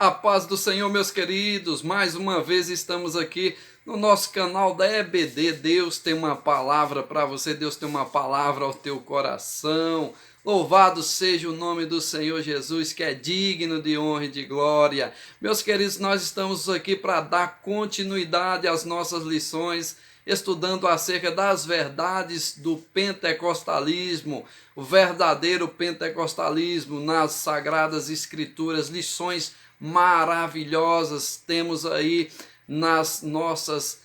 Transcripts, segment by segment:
A paz do Senhor, meus queridos, mais uma vez estamos aqui no nosso canal da EBD. Deus tem uma palavra para você, Deus tem uma palavra ao teu coração. Louvado seja o nome do Senhor Jesus, que é digno de honra e de glória. Meus queridos, nós estamos aqui para dar continuidade às nossas lições, estudando acerca das verdades do pentecostalismo, o verdadeiro pentecostalismo nas Sagradas Escrituras, lições maravilhosas temos aí nas nossas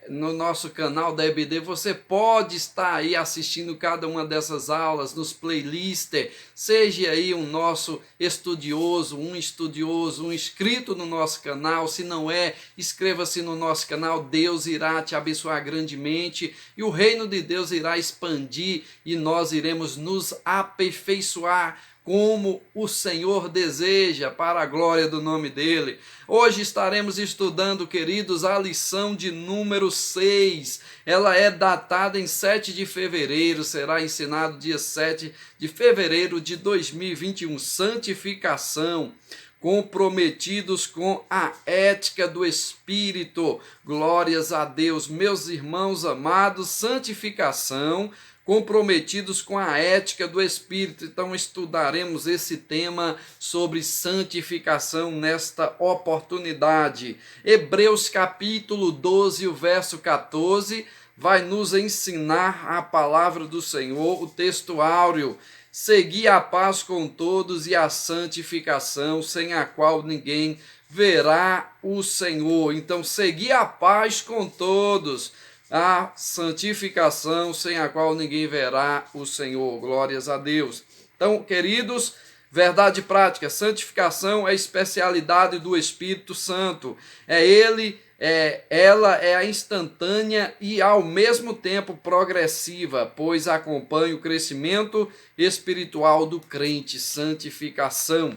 no nosso canal da EBD. Você pode estar aí assistindo cada uma dessas aulas nos playlists. Seja aí um nosso estudioso, um inscrito no nosso canal. Se não é, inscreva-se no nosso canal. Deus irá te abençoar grandemente e o reino de Deus irá expandir e nós iremos nos aperfeiçoar como o Senhor deseja, para a glória do nome dele. Hoje estaremos estudando, queridos, a lição de número 6. Ela é datada em 7 de fevereiro, será ensinado dia 7 de fevereiro de 2021. Santificação. Comprometidos com a ética do Espírito. Glórias a Deus, meus irmãos amados, santificação, comprometidos com a ética do Espírito. Então estudaremos esse tema sobre santificação nesta oportunidade. Hebreus capítulo 12, o verso 14, vai nos ensinar a palavra do Senhor, o texto áureo. Segui a paz com todos e a santificação, sem a qual ninguém verá o Senhor. Então, segui a paz com todos, a santificação, sem a qual ninguém verá o Senhor. Glórias a Deus. Então, queridos, verdade prática, santificação é especialidade do Espírito Santo. Ela é a instantânea e ao mesmo tempo progressiva, pois acompanha o crescimento espiritual do crente. Santificação.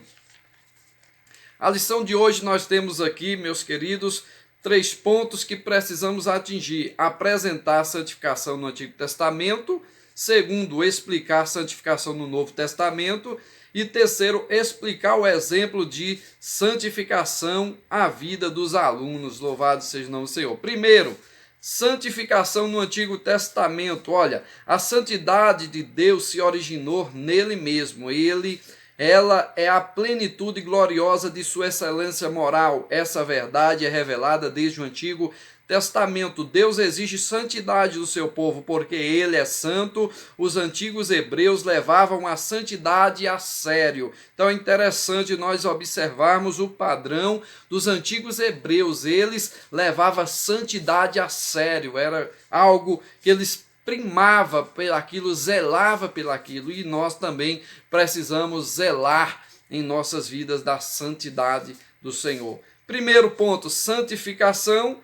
A lição de hoje nós temos aqui, meus queridos, 3 pontos que precisamos atingir: apresentar a santificação no Antigo Testamento, segundo, explicar a santificação no Novo Testamento, e terceiro, explicar o exemplo de santificação à vida dos alunos. Louvado seja o nome do Senhor. Primeiro, santificação no Antigo Testamento. Olha, a santidade de Deus se originou nele mesmo. Ela é a plenitude gloriosa de sua excelência moral. Essa verdade é revelada desde o Antigo Testamento. Deus exige santidade do seu povo, porque ele é santo. Os antigos hebreus levavam a santidade a sério. Então é interessante nós observarmos o padrão dos antigos hebreus. Eles levavam a santidade a sério. Era algo que eles primava pelaquilo, zelava pelaquilo, e nós também precisamos zelar em nossas vidas da santidade do Senhor. Primeiro ponto, santificação.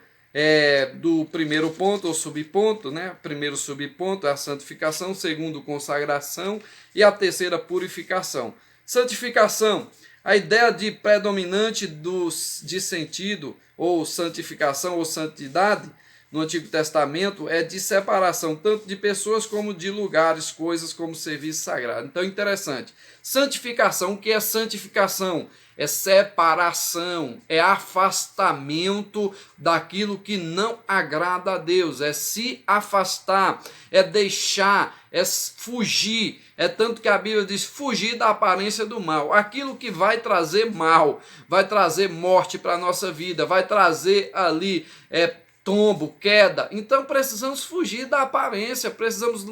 Do primeiro ponto ou subponto, né? Primeiro subponto é a santificação, segundo, consagração, e a terceira, purificação. Santificação, a ideia de predominante de sentido, ou santificação ou santidade, no Antigo Testamento, é de separação tanto de pessoas como de lugares, coisas, como serviço sagrado. Então, interessante. Santificação, o que é santificação? É separação, é afastamento daquilo que não agrada a Deus, é se afastar, é deixar, é fugir. É tanto que a Bíblia diz fugir da aparência do mal, aquilo que vai trazer mal, vai trazer morte para a nossa vida, vai trazer ali tombo, queda. Então precisamos fugir da aparência, precisamos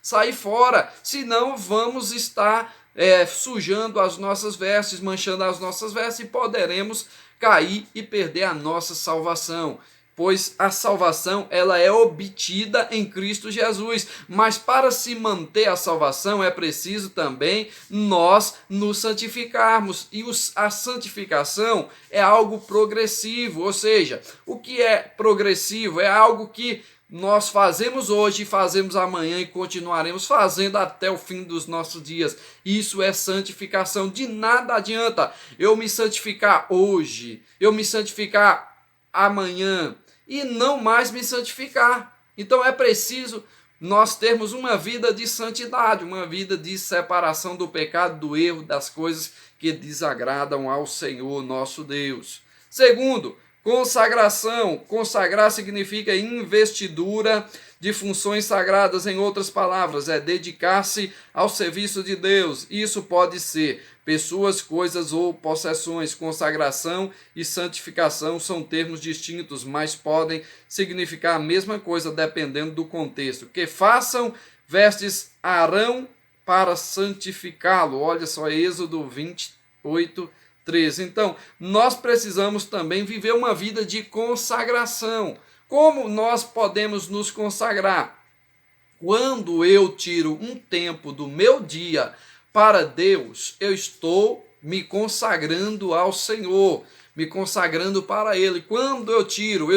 sair fora, senão vamos estar sujando as nossas vestes, manchando as nossas vestes, e poderemos cair e perder a nossa salvação. Pois a salvação ela é obtida em Cristo Jesus, mas para se manter a salvação é preciso também nós nos santificarmos, e a santificação é algo progressivo, ou seja, o que é progressivo é algo que nós fazemos hoje, fazemos amanhã e continuaremos fazendo até o fim dos nossos dias. Isso é santificação. De nada adianta eu me santificar hoje, eu me santificar amanhã e não mais me santificar. Então é preciso nós termos uma vida de santidade, uma vida de separação do pecado, do erro, das coisas que desagradam ao Senhor nosso Deus. Segundo, consagração. Consagrar significa investidura de funções sagradas, em outras palavras, é dedicar-se ao serviço de Deus. Isso pode ser pessoas, coisas ou possessões. Consagração e santificação são termos distintos, mas podem significar a mesma coisa dependendo do contexto. Que façam vestes Arão para santificá-lo. Olha só, Êxodo 28, 13. Então, nós precisamos também viver uma vida de consagração. Como nós podemos nos consagrar? Quando eu tiro um tempo do meu dia para Deus, eu estou me consagrando ao Senhor, me consagrando para Ele. Quando eu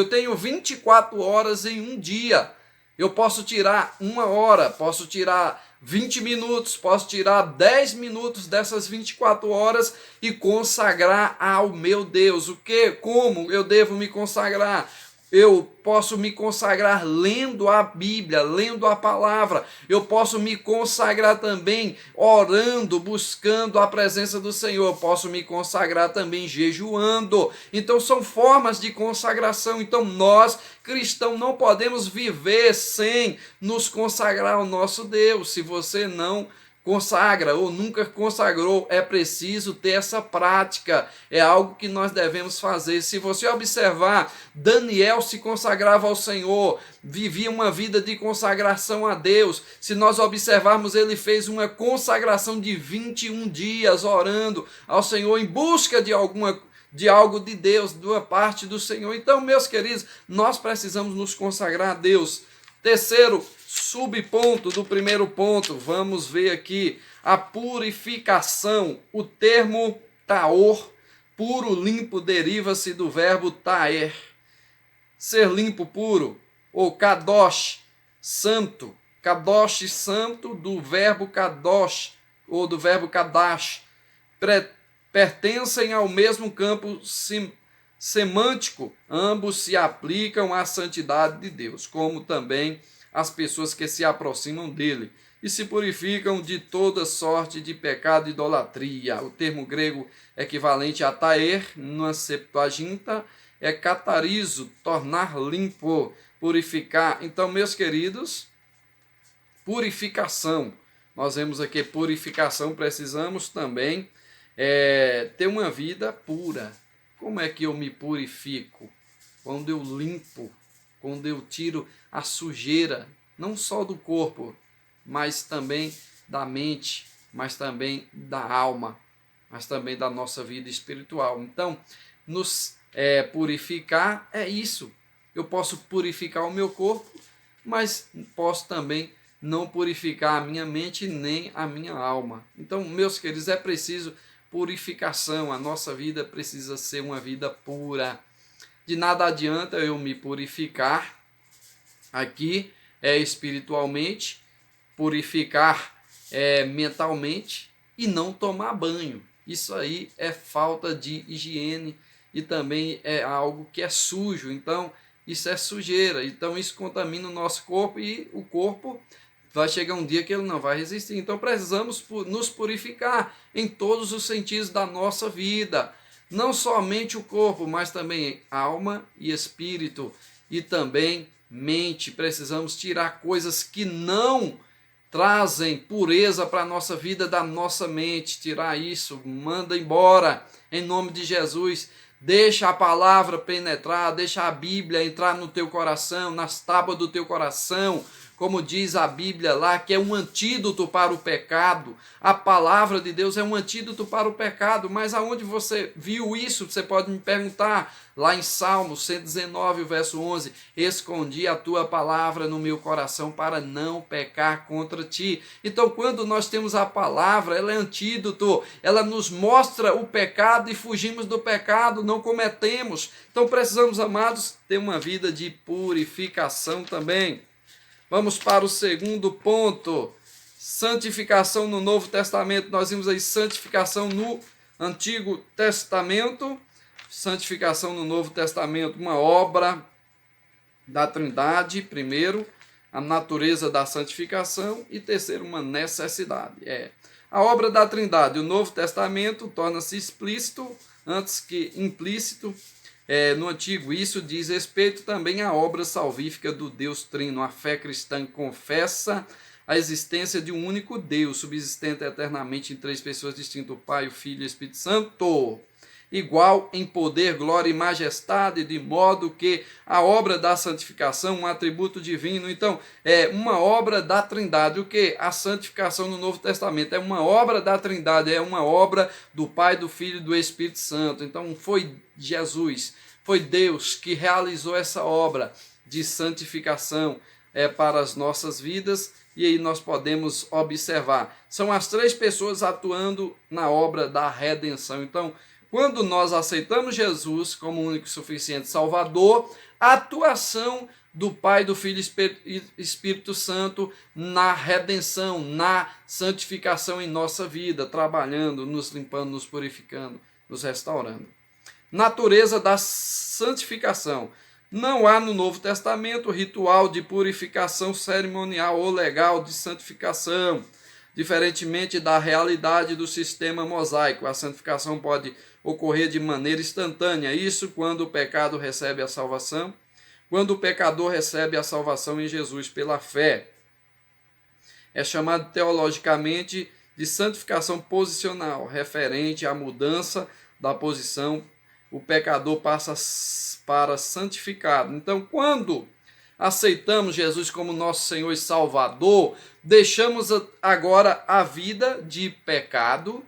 tenho 24 horas em um dia. Eu posso tirar 1 hora, posso tirar 20 minutos, posso tirar 10 minutos dessas 24 horas e consagrar ao meu Deus. Como eu devo me consagrar? Eu posso me consagrar lendo a Bíblia, lendo a palavra. Eu posso me consagrar também orando, buscando a presença do Senhor. Eu posso me consagrar também jejuando. Então são formas de consagração. Então nós, cristãos, não podemos viver sem nos consagrar ao nosso Deus. Se você não consagra ou nunca consagrou, é preciso ter essa prática, é algo que nós devemos fazer. Se você observar, Daniel se consagrava ao Senhor, vivia uma vida de consagração a Deus. Se nós observarmos, ele fez uma consagração de 21 dias orando ao Senhor em busca de algo de Deus, de uma parte do Senhor. Então, meus queridos, nós precisamos nos consagrar a Deus. Terceiro subponto do primeiro ponto, vamos ver aqui a purificação. O termo taor, puro, limpo, deriva-se do verbo taer, ser limpo, puro, ou kadosh, santo. Kadosh, santo, do verbo kadosh, ou do verbo kadash, pertencem ao mesmo campo semântico, ambos se aplicam à santidade de Deus, como também as pessoas que se aproximam dele e se purificam de toda sorte de pecado e idolatria. O termo grego equivalente a taer, na Septuaginta, é catarizo, tornar limpo, purificar. Então, meus queridos, purificação. Nós vemos aqui purificação, precisamos também ter uma vida pura. Como é que eu me purifico? Quando eu limpo, quando eu tiro a sujeira, não só do corpo, mas também da mente, mas também da alma, mas também da nossa vida espiritual. Então, nos purificar é isso. Eu posso purificar o meu corpo, mas posso também não purificar a minha mente nem a minha alma. Então, meus queridos, é preciso purificação. A nossa vida precisa ser uma vida pura. De nada adianta eu me purificar aqui espiritualmente, purificar mentalmente e não tomar banho. Isso aí é falta de higiene e também é algo que é sujo. Então, isso é sujeira. Então, isso contamina o nosso corpo e o corpo vai chegar um dia que ele não vai resistir. Então, precisamos nos purificar em todos os sentidos da nossa vida. Não somente o corpo, mas também alma e espírito e também mente. Precisamos tirar coisas que não trazem pureza para a nossa vida da nossa mente. Tirar isso, manda embora em nome de Jesus. Deixa a palavra penetrar, deixa a Bíblia entrar no teu coração, nas tábuas do teu coração. Como diz a Bíblia lá, que é um antídoto para o pecado. A palavra de Deus é um antídoto para o pecado. Mas aonde você viu isso? Você pode me perguntar. Lá em Salmo 119, verso 11. Escondi a tua palavra no meu coração para não pecar contra ti. Então, quando nós temos a palavra, ela é antídoto. Ela nos mostra o pecado e fugimos do pecado, não cometemos. Então, precisamos, amados, ter uma vida de purificação também. Vamos para o segundo ponto, santificação no Novo Testamento. Nós vimos aí santificação no Antigo Testamento, santificação no Novo Testamento, uma obra da Trindade, primeiro, a natureza da santificação e terceiro, uma necessidade. A obra da Trindade. O Novo Testamento torna-se explícito antes que implícito no Antigo. Isso diz respeito também à obra salvífica do Deus Trino. A fé cristã confessa a existência de um único Deus, subsistente eternamente em três pessoas distintas, o Pai, o Filho e o Espírito Santo, igual em poder, glória e majestade, de modo que a obra da santificação, um atributo divino, então, é uma obra da Trindade. O que? A santificação no Novo Testamento é uma obra da Trindade, é uma obra do Pai, do Filho e do Espírito Santo. Então, foi Jesus, foi Deus que realizou essa obra de santificação para as nossas vidas. E aí nós podemos observar, são as três pessoas atuando na obra da redenção. Então, quando nós aceitamos Jesus como único e suficiente Salvador, a atuação do Pai, do Filho e Espírito Santo na redenção, na santificação em nossa vida, trabalhando, nos limpando, nos purificando, nos restaurando. Natureza da santificação. Não há no Novo Testamento ritual de purificação cerimonial ou legal de santificação. Diferentemente da realidade do sistema mosaico, a santificação pode ocorrer de maneira instantânea. Isso quando o pecado recebe a salvação, quando o pecador recebe a salvação em Jesus pela fé. É chamado teologicamente de santificação posicional, referente à mudança da posição. O pecador passa para santificado. Então, quando aceitamos Jesus como nosso Senhor e Salvador, deixamos agora a vida de pecado,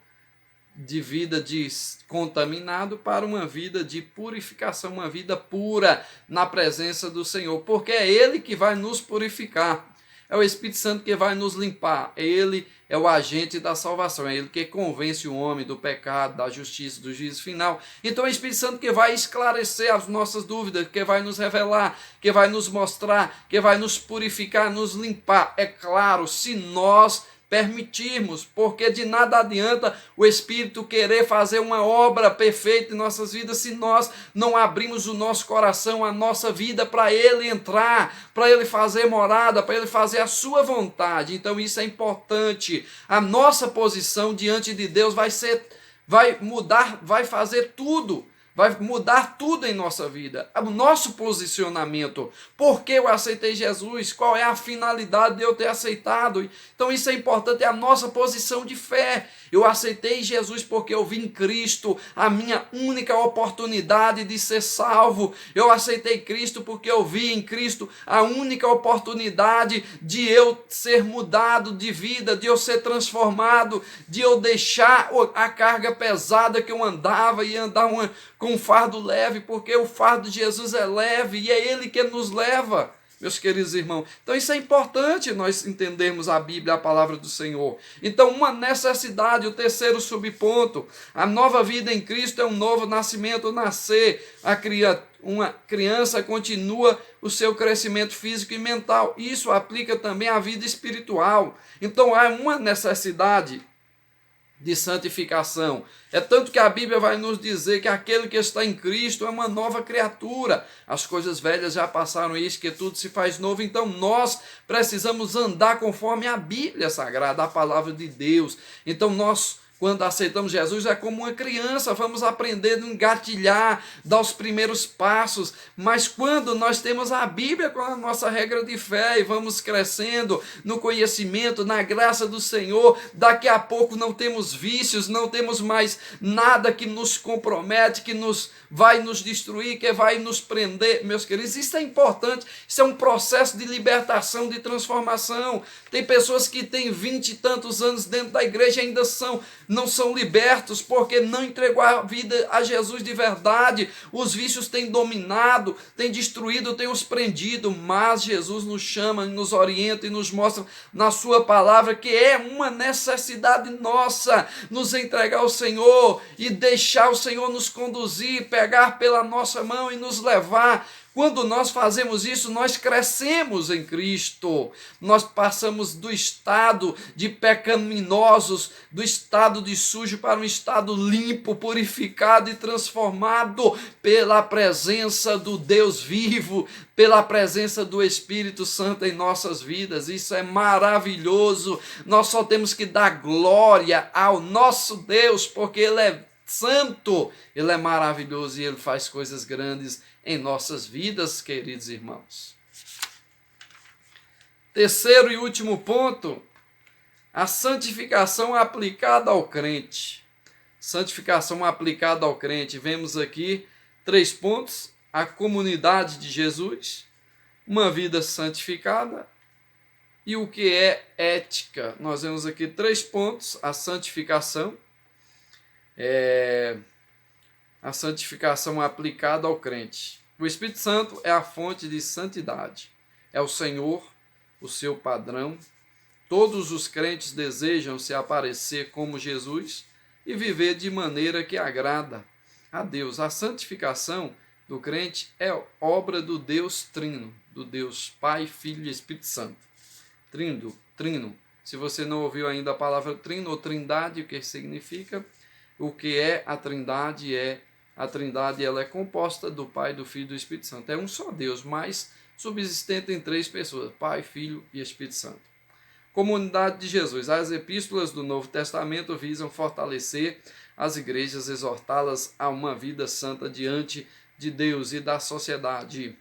de vida de contaminado, para uma vida de purificação, uma vida pura na presença do Senhor, porque é Ele que vai nos purificar. É o Espírito Santo que vai nos limpar. Ele é o agente da salvação. É Ele que convence o homem do pecado, da justiça, do juízo final. Então é o Espírito Santo que vai esclarecer as nossas dúvidas, que vai nos revelar, que vai nos mostrar, que vai nos purificar, nos limpar. É claro, se nós permitirmos, porque de nada adianta o Espírito querer fazer uma obra perfeita em nossas vidas se nós não abrimos o nosso coração, a nossa vida para Ele entrar, para Ele fazer morada, para Ele fazer a sua vontade. Então isso é importante. A nossa posição diante de Deus vai mudar, vai fazer tudo. Vai mudar tudo em nossa vida, o nosso posicionamento. Por que eu aceitei Jesus? Qual é a finalidade de eu ter aceitado? Então isso é importante, é a nossa posição de fé. Eu aceitei Jesus porque eu vi em Cristo a minha única oportunidade de ser salvo. Eu aceitei Cristo porque eu vi em Cristo a única oportunidade de eu ser mudado de vida, de eu ser transformado, de eu deixar a carga pesada que eu andava e andar com um fardo leve, porque o fardo de Jesus é leve e é Ele que nos leva, meus queridos irmãos. Então isso é importante nós entendermos a Bíblia, a palavra do Senhor. Então uma necessidade, o terceiro subponto, a nova vida em Cristo é um novo nascimento, nascer. Uma criança continua o seu crescimento físico e mental. Isso aplica também à vida espiritual. Então há uma necessidade de santificação. É tanto que a Bíblia vai nos dizer que aquele que está em Cristo é uma nova criatura. As coisas velhas já passaram, eis que tudo se faz novo. Então nós precisamos andar conforme a Bíblia Sagrada, a palavra de Deus. Então nós, quando aceitamos Jesus, é como uma criança, vamos aprendendo a engatilhar, dar os primeiros passos, mas quando nós temos a Bíblia com a nossa regra de fé e vamos crescendo no conhecimento, na graça do Senhor, daqui a pouco não temos vícios, não temos mais nada que nos compromete, que vai nos destruir, que vai nos prender, meus queridos. Isso é importante, isso é um processo de libertação, de transformação. Tem pessoas que têm 20 e tantos anos dentro da igreja e ainda não são libertos, porque não entregou a vida a Jesus de verdade. Os vícios têm dominado, têm destruído, têm os prendido, mas Jesus nos chama, nos orienta e nos mostra na sua palavra que é uma necessidade nossa nos entregar ao Senhor e deixar o Senhor nos conduzir, pegar pela nossa mão e nos levar Quando nós fazemos isso, nós crescemos em Cristo. Nós passamos do estado de pecaminosos, do estado de sujo, para um estado limpo, purificado e transformado pela presença do Deus vivo, pela presença do Espírito Santo em nossas vidas. Isso é maravilhoso. Nós só temos que dar glória ao nosso Deus, porque Ele é santo, Ele é maravilhoso e Ele faz coisas grandes em nossas vidas, queridos irmãos. Terceiro e último ponto, a santificação aplicada ao crente. Santificação aplicada ao crente. Vemos aqui 3 pontos: a comunidade de Jesus, uma vida santificada e o que é ética. Nós vemos aqui 3 pontos: a santificação, a santificação aplicada ao crente. O Espírito Santo é a fonte de santidade, é o Senhor, o seu padrão. Todos os crentes desejam se aparecer como Jesus e viver de maneira que agrada a Deus. A santificação do crente é obra do Deus Trino, do Deus Pai, Filho e Espírito Santo. Trino. Se você não ouviu ainda a palavra trino ou trindade, o que significa? O que é a trindade? A trindade ela é composta do Pai, do Filho e do Espírito Santo. É um só Deus, mas subsistente em 3 pessoas: Pai, Filho e Espírito Santo. Comunidade de Jesus. As epístolas do Novo Testamento visam fortalecer as igrejas, exortá-las a uma vida santa diante de Deus e da sociedade.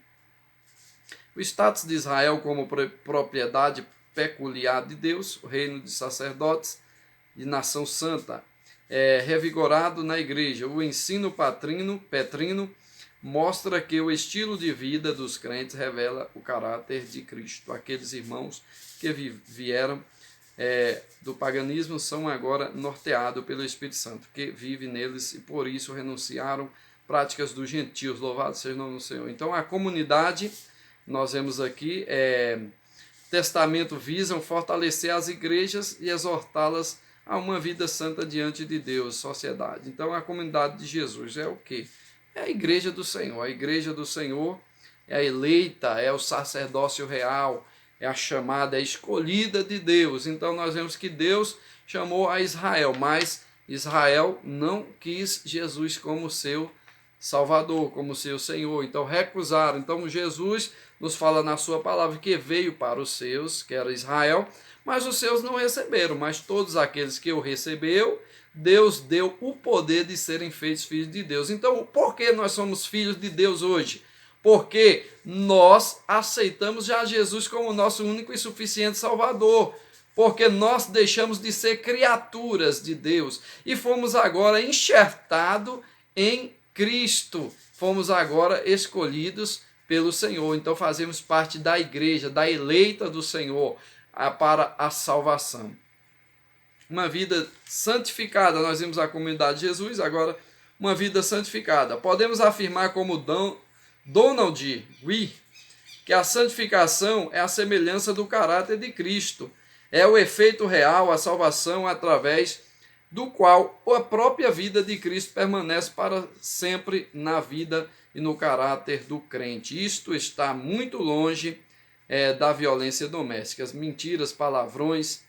O status de Israel como propriedade peculiar de Deus, o reino de sacerdotes, de nação santa, é revigorado na igreja. O ensino petrino mostra que o estilo de vida dos crentes revela o caráter de Cristo. Aqueles irmãos que vieram do paganismo são agora norteados pelo Espírito Santo, que vive neles e por isso renunciaram práticas dos gentios. Louvado seja o nome do Senhor. Então a comunidade, nós vemos aqui, testamento visam fortalecer as igrejas e exortá-las a uma vida santa diante de Deus, sociedade. Então a comunidade de Jesus é o quê? É a igreja do Senhor. A igreja do Senhor é a eleita, é o sacerdócio real, é a chamada, é a escolhida de Deus. Então nós vemos que Deus chamou a Israel, mas Israel não quis Jesus como seu Salvador, como seu Senhor. Então recusaram. Então Jesus nos fala na sua palavra que veio para os seus, que era Israel, mas os seus não receberam. Mas todos aqueles que o recebeu, Deus deu o poder de serem feitos filhos de Deus. Então, por que nós somos filhos de Deus hoje? Porque nós aceitamos já Jesus como nosso único e suficiente Salvador. Porque nós deixamos de ser criaturas de Deus e fomos agora enxertados em Cristo. Fomos agora escolhidos pelo Senhor. Então fazemos parte da igreja, da eleita do Senhor, para a salvação. Uma vida santificada. Nós vimos a comunidade de Jesus, agora uma vida santificada. Podemos afirmar como Donald Wee que a santificação é a semelhança do caráter de Cristo. É o efeito real, a salvação através do qual a própria vida de Cristo permanece para sempre na vida e no caráter do crente. Isto está muito longe da violência doméstica. As mentiras, palavrões,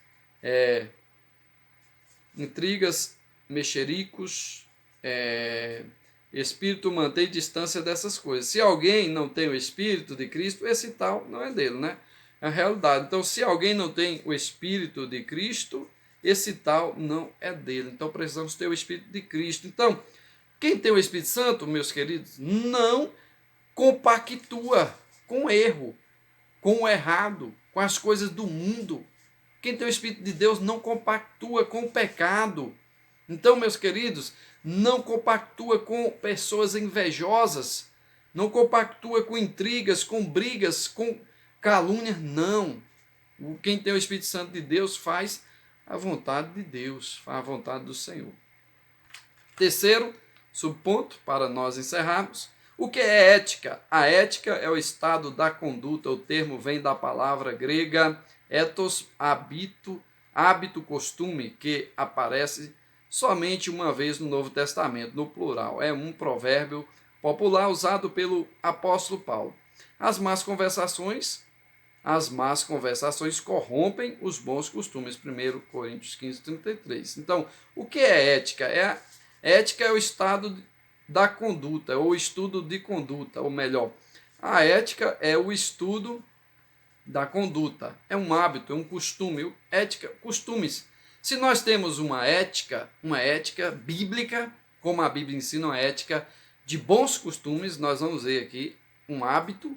intrigas, mexericos, espírito mantém distância dessas coisas. Se alguém não tem o Espírito de Cristo, esse tal não é dele, né? É a realidade. Então, se alguém não tem o Espírito de Cristo, esse tal não é dele. Então, precisamos ter o Espírito de Cristo. Então, quem tem o Espírito Santo, meus queridos, não compactua com o erro, com o errado, com as coisas do mundo. Quem tem o Espírito de Deus não compactua com o pecado. Então, meus queridos, não compactua com pessoas invejosas, não compactua com intrigas, com brigas, com calúnias, não. Quem tem o Espírito Santo de Deus faz a vontade de Deus, faz a vontade do Senhor. Terceiro subponto, para nós encerrarmos, o que é ética? A ética é o estado da conduta, o termo vem da palavra grega ethos, hábito, costume, que aparece somente uma vez no Novo Testamento, no plural. É um provérbio popular usado pelo apóstolo Paulo. As más conversações corrompem os bons costumes. 1 Coríntios 15, 33. Então, o que é ética? Ética é o estado da conduta, ou estudo de conduta, ou melhor, a ética é o estudo da conduta. É um hábito, é um costume. Ética, costumes. Se nós temos uma ética bíblica, como a Bíblia ensina, uma ética de bons costumes, nós vamos ver aqui um hábito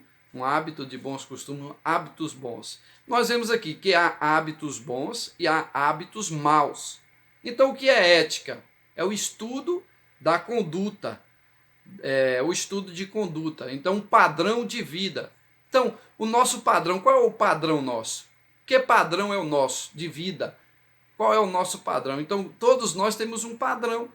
de bons costumes, hábitos bons. Nós vemos aqui que há hábitos bons e há hábitos maus. Então, o que é ética? É o estudo da conduta, o estudo de conduta. Então, um padrão de vida. Então, o nosso padrão, qual é o padrão nosso? Que padrão é o nosso de vida? Qual é o nosso padrão? Então, todos nós temos um padrão.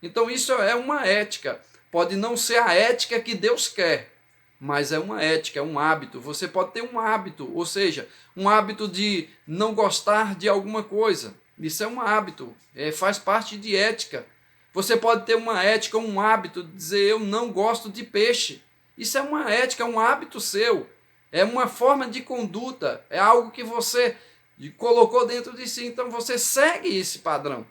Então, isso é uma ética. Pode não ser a ética que Deus quer, mas é uma ética, é um hábito. Você pode ter um hábito, ou seja, um hábito de não gostar de alguma coisa. Isso é um hábito, faz parte de ética. Você pode ter uma ética, um hábito de dizer eu não gosto de peixe. Isso é uma ética, é um hábito seu. É uma forma de conduta, é algo que você colocou dentro de si. Então você segue esse padrão.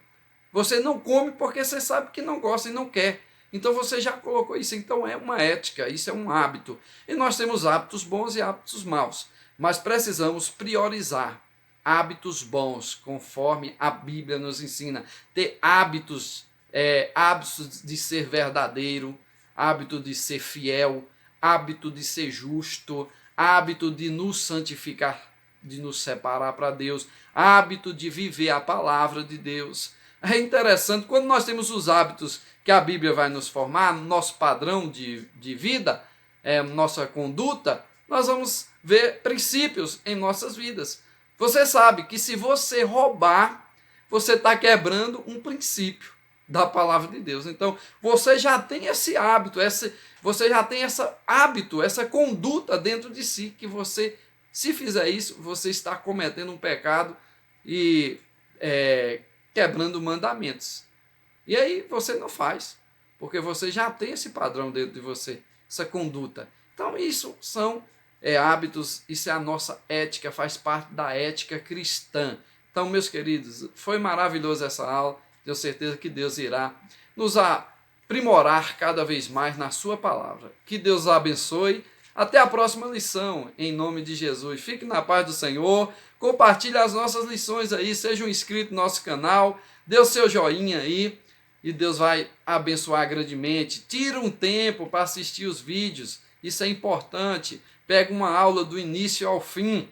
Você não come porque você sabe que não gosta e não quer. Então você já colocou isso. Então é uma ética, isso é um hábito. E nós temos hábitos bons e hábitos maus. Mas precisamos priorizar hábitos bons, conforme a Bíblia nos ensina. Ter hábitos de ser verdadeiro, hábito de ser fiel, hábito de ser justo, hábito de nos santificar, de nos separar para Deus, hábito de viver a palavra de Deus. É interessante, quando nós temos os hábitos que a Bíblia vai nos formar, nosso padrão de vida, nossa conduta, nós vamos ver princípios em nossas vidas. Você sabe que se você roubar, você está quebrando um princípio da palavra de Deus. Então, você já tem esse hábito, você já tem essa conduta dentro de si, que você, se fizer isso, você está cometendo um pecado e quebrando mandamentos. E aí você não faz, porque você já tem esse padrão dentro de você, essa conduta. Então, isso são hábitos, isso é a nossa ética, faz parte da ética cristã. Então, meus queridos, foi maravilhosa essa aula. Tenho certeza que Deus irá nos aprimorar cada vez mais na sua palavra. Que Deus os abençoe. Até a próxima lição, em nome de Jesus. Fique na paz do Senhor. Compartilhe as nossas lições aí. Seja um inscrito no nosso canal. Dê o seu joinha aí. E Deus vai abençoar grandemente. Tira um tempo para assistir os vídeos. Isso é importante. Pega uma aula do início ao fim.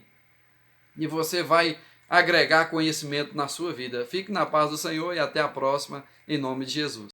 E você vai agregar conhecimento na sua vida. Fique na paz do Senhor e até a próxima, em nome de Jesus.